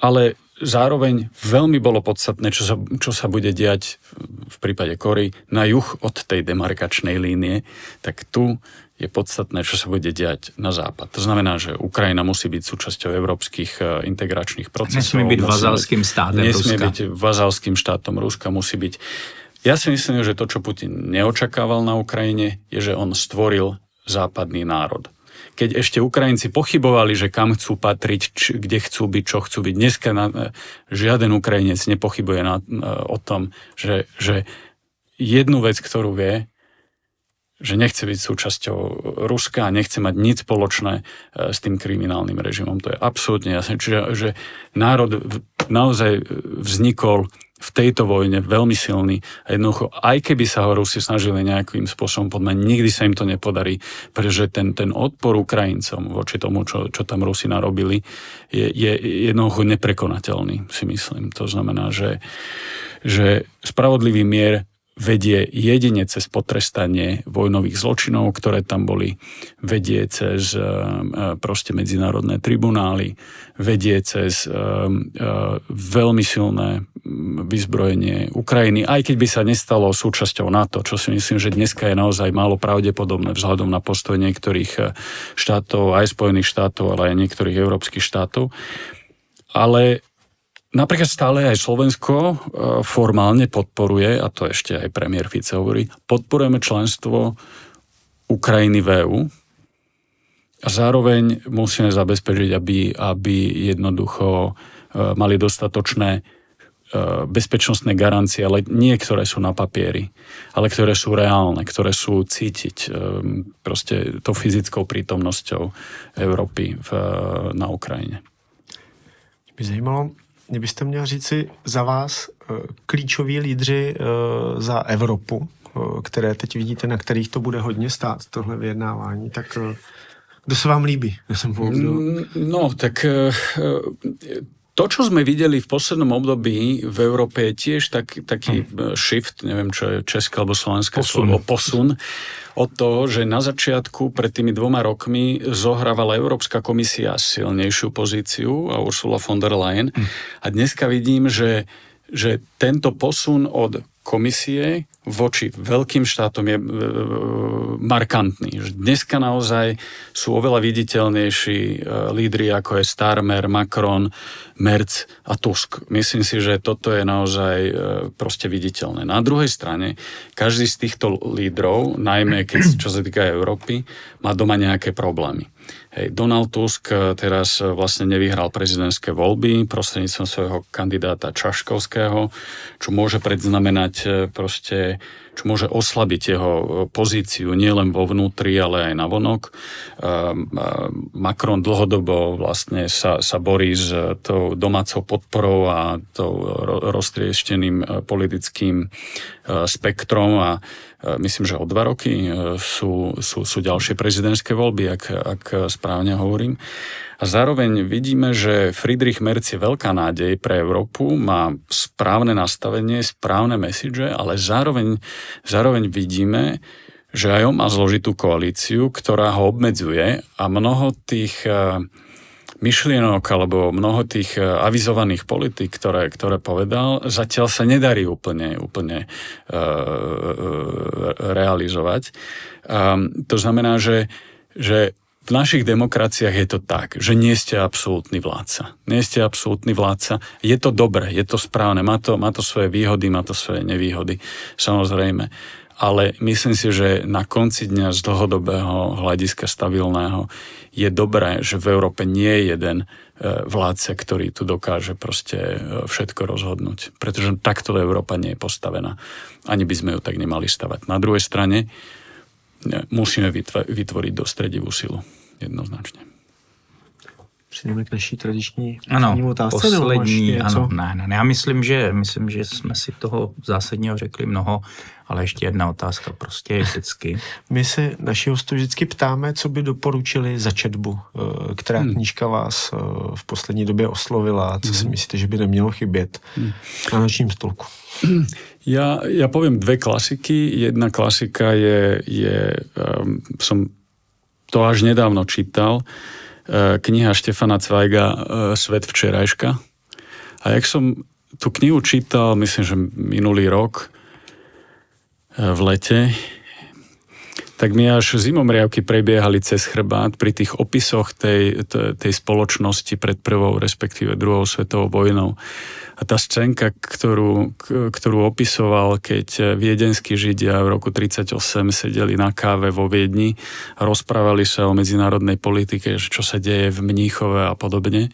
C: ale zároveň veľmi bolo podstatné, čo sa bude diať v prípade Kory na juh od tej demarkačnej línie, tak tu je podstatné, čo sa bude diať na západ. To znamená, že Ukrajina musí byť súčasťou európskych integračných procesov.
B: Nesmie byť vazalským štátom Ruska.
C: Nesmie byť vazalským štátom Ruska, musí byť. Ja si myslím, že to, čo Putin neočakával na Ukrajine, je, že on stvoril západný národ. Keď ešte Ukrajinci pochybovali, že kam chcú patriť, kde chcú byť, čo chcú byť. Dneska žiaden Ukrajinec nepochybuje o tom, že jednu vec, ktorú vie, že nechce byť súčasťou Ruska a nechce mať nič spoločné s tým kriminálnym režimom. To je absolútne jasné. Čiže že národ naozaj vznikol v tejto vojne veľmi silný a jednoducho, aj keby sa ho Rusi snažili nejakým spôsobom podmať, nikdy sa im to nepodarí, pretože ten odpor Ukrajincom voči tomu, čo tam Rusi narobili, je jednoducho neprekonateľný, si myslím. To znamená, že spravodlivý mier vedie jedine cez potrestanie vojnových zločinov, ktoré tam boli, vedie cez proste medzinárodné tribunály, vedie cez veľmi silné vyzbrojenie Ukrajiny, aj keď by sa nestalo súčasťou NATO, čo si myslím, že dneska je naozaj málo pravdepodobné vzhľadom na postoj niektorých štátov, aj Spojených štátov, ale aj niektorých európskych štátov. Ale napríklad stále aj Slovensko formálne podporuje, a to ešte aj premiér Fico hovorí, podporujeme členstvo Ukrajiny v EÚ a zároveň musíme zabezpečiť, aby jednoducho mali dostatočné bezpečnostné garancie, ale nie, ktoré sú na papieri, ale ktoré sú reálne, ktoré sú cítiť proste tou fyzickou prítomnosťou Európy na Ukrajine.
A: Mě by zajímalo, kdybyste měl říci za vás klíčoví lídři za Evropu, které teď vidíte, na kterých to bude hodně stát, tohle vyjednávání, tak kdo se vám líbí?
C: No, tak to, čo sme videli v poslednom období v Európe, je tiež taký shift, neviem, čo je české alebo slovenské slovo, posun od toho, že na začiatku pred tými 2 rokmi zohrávala Európska komisia silnejšiu pozíciu a Ursula von der Leyen. A dneska vidím, že tento posun od komisie voči veľkým štátom je markantný. Dneska naozaj sú oveľa viditeľnejší lídri, ako je Starmer, Macron, Merz a Tusk. Myslím si, že toto je naozaj proste viditeľné. Na druhej strane, každý z týchto lídrov, najmä čo sa týka Európy, má doma nejaké problémy. Donald Tusk teraz vlastne nevyhral prezidentské voľby prostredníctvom svojho kandidáta Čaškovského, čo môže predznamenať proste, čo môže oslabiť jeho pozíciu nielen vo vnútri, ale aj navonok. Macron dlhodobo vlastne sa borí s tou domácou podporou a tou roztriešteným politickým spektrom a myslím, že o 2 roky sú ďalšie prezidentské voľby, ak správne hovorím. A zároveň vidíme, že Friedrich Merz je veľká nádej pre Európu, má správne nastavenie, správne message, ale zároveň vidíme, že aj on má zložitú koalíciu, ktorá ho obmedzuje a mnoho tých myšlienok alebo mnoho tých avizovaných politík, ktoré povedal, zatiaľ sa nedarí úplne realizovať. To znamená, že v našich demokraciách je to tak, že nie ste absolútny vládca. Nie ste absolútny vládca. Je to dobré, je to správne, má to svoje výhody, má to svoje nevýhody, samozrejme. Ale myslím si, že na konci dňa z dlhodobého hľadiska stabilného je dobré, že v Európe nie je jeden vládca, ktorý tu dokáže proste všetko rozhodnúť. Pretože takto Európa nie je postavená. Ani by sme ju tak nemali stavať. Na druhej strane musíme vytvoriť dostredivú silu. Jednoznačne.
A: Přijdeme k naší tradiční
B: otázce. Poslední, ano, ne. Já myslím, že jsme si toho zásadního řekli mnoho, ale ještě jedna otázka prostě je vždycky.
A: My se naši hostu vždycky ptáme, co by doporučili za četbu, která knížka vás v poslední době oslovila, co si myslíte, že by nemělo chybět na nočním stolku.
C: Ja poviem 2 klasiky. Jedna klasika som to až nedávno čítal, kniha Štefana Cvajga Svet včerajška. A jak som tú knihu čítal, myslím, že minulý rok v lete, tak mi až zimomriavky prebiehali cez chrbát pri tých opisoch tej spoločnosti pred prvou, respektíve druhou svetovou vojnou. A tá scénka, ktorú opisoval, keď viedenskí Židia v roku 1938 sedeli na káve vo Viedni a rozprávali sa o medzinárodnej politike, čo sa deje v Mníchove a podobne.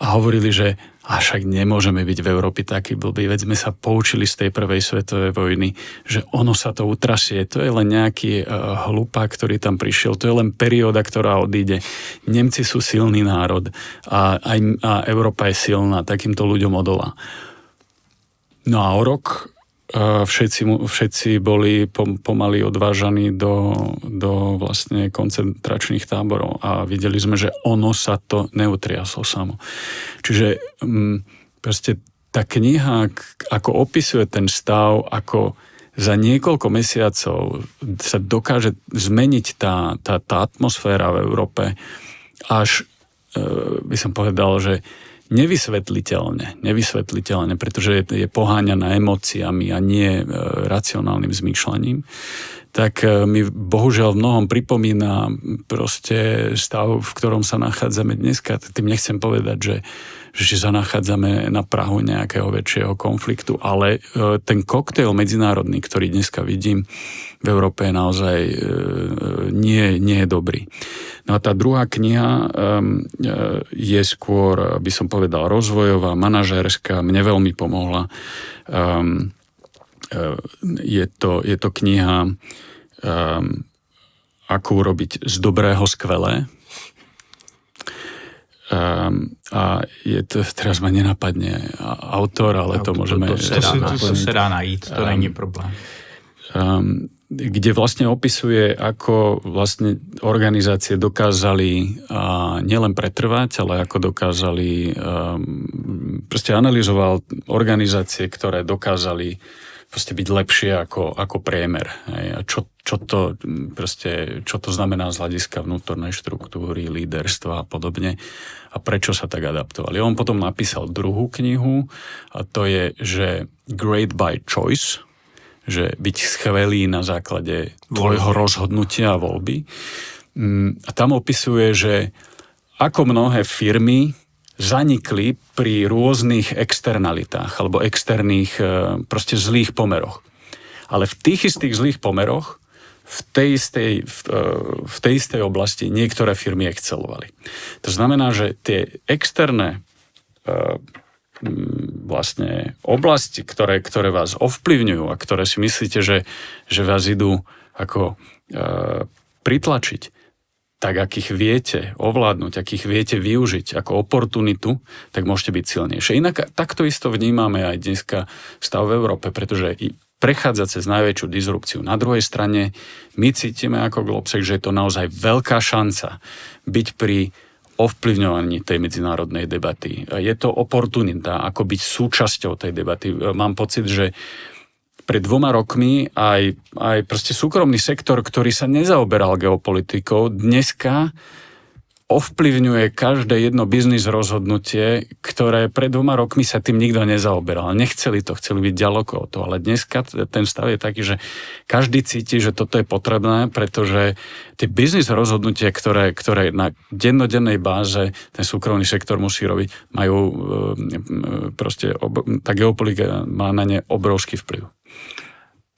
C: A hovorili, že však nemôžeme byť v Európe takí blbí, veď sme sa poučili z tej prvej svetovej vojny, že ono sa to utrasie, to je len nejaký hlupák, ktorý tam prišiel, to je len perióda, ktorá odíde. Nemci sú silný národ a Európa je silná, takýmto ľuďom odolá. No a o rok všetci boli pomaly odvážaní do vlastne koncentračných táborov a videli sme, že ono sa to neutriaslo samo. Čiže proste tá kniha, ako opisuje ten stav, ako za niekoľko mesiacov sa dokáže zmeniť tá atmosféra v Európe, až by som povedal, že nevysvetliteľne, pretože je poháňaná emóciami a nie racionálnym zmýšľaním, tak mi bohužiaľ v mnohom pripomína proste stav, v ktorom sa nachádzame dneska. Tým nechcem povedať, že sa nachádzame na prahu nejakého väčšieho konfliktu, ale ten koktejl medzinárodný, ktorý dneska vidím v Európe, je naozaj nie je dobrý. No a tá druhá kniha je skôr, by som povedal, rozvojová, manažérska, mne veľmi pomohla. Je to kniha Ako urobiť z dobrého skvelé. A je to, teraz ma nenapadne autor, ale to môžeme...
B: To se dá najít, to není problém.
C: Kde vlastne opisuje, ako vlastne organizácie dokázali nielen pretrvať, ale ako dokázali, proste analyzoval organizácie, ktoré dokázali proste byť lepšie ako priemer. A čo to znamená z hľadiska vnútornej štruktúry, líderstva a podobne a prečo sa tak adaptovali. On potom napísal druhú knihu a to je, že Great by Choice, že byť skvelý na základe tvojho rozhodnutia a voľby. A tam opisuje, že ako mnohé firmy zanikli pri rôznych externalitách alebo externých proste zlých pomeroch. Ale v tých istých zlých pomeroch v tej istej oblasti niektoré firmy excelovali. To znamená, že tie externé vlastne oblasti, ktoré vás ovplyvňujú a ktoré si myslíte, že vás idú ako pritlačiť, tak akých viete ovládnuť, akých viete využiť ako oportunitu, tak môžete byť silnejšie. Inak takto isto vnímame aj dneska stav v Európe, pretože prechádza cez najväčšiu disrupciu. Na druhej strane my cítime ako Globsec, že je to naozaj veľká šanca byť pri ovplyvňovaní tej medzinárodnej debaty. Je to oportunita, ako byť súčasťou tej debaty. Mám pocit, že pred 2 rokmi aj proste súkromný sektor, ktorý sa nezaoberal geopolitikou, dneska ovplyvňuje každé jedno biznis rozhodnutie, ktoré pred 2 rokmi sa tým nikto nezaoberal. Nechceli to, chceli byť ďaleko od toho. Ale dneska ten stav je taký, že každý cíti, že toto je potrebné, pretože tie biznis rozhodnutia, ktoré na dennodennej báze ten súkromný sektor musí robiť, majú proste, tá geopolitika má na ne obrovský vplyv.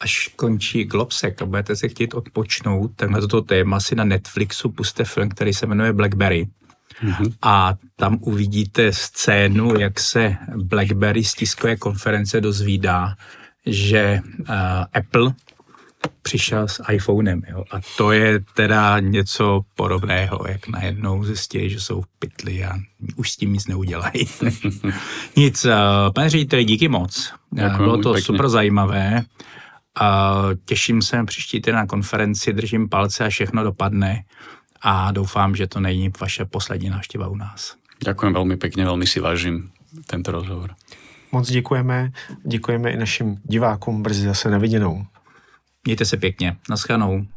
B: Až končí Globsec a budete se chtít odpočnout, tak na toto téma si na Netflixu puste film, který se jmenuje BlackBerry. Mm-hmm. A tam uvidíte scénu, jak se BlackBerry z tiskové konference dozvídá, že Apple přišel s iPhonem. Jo? A to je teda něco podobného, jak najednou zjistí, že jsou v pytli a už s tím nic neudělají. Nic, pane řediteli, díky moc. Bylo to pěkně. Super zajímavé. Těším se příští týden na konferenci, držím palce a všechno dopadne a doufám, že to není vaše poslední návštěva u nás.
C: Ďakujem veľmi pekne, veľmi si vážim tento rozhovor.
A: Moc děkujeme i našim divákům, brzy zase na viděnou.
B: Mějte se pěkně, naschledanou.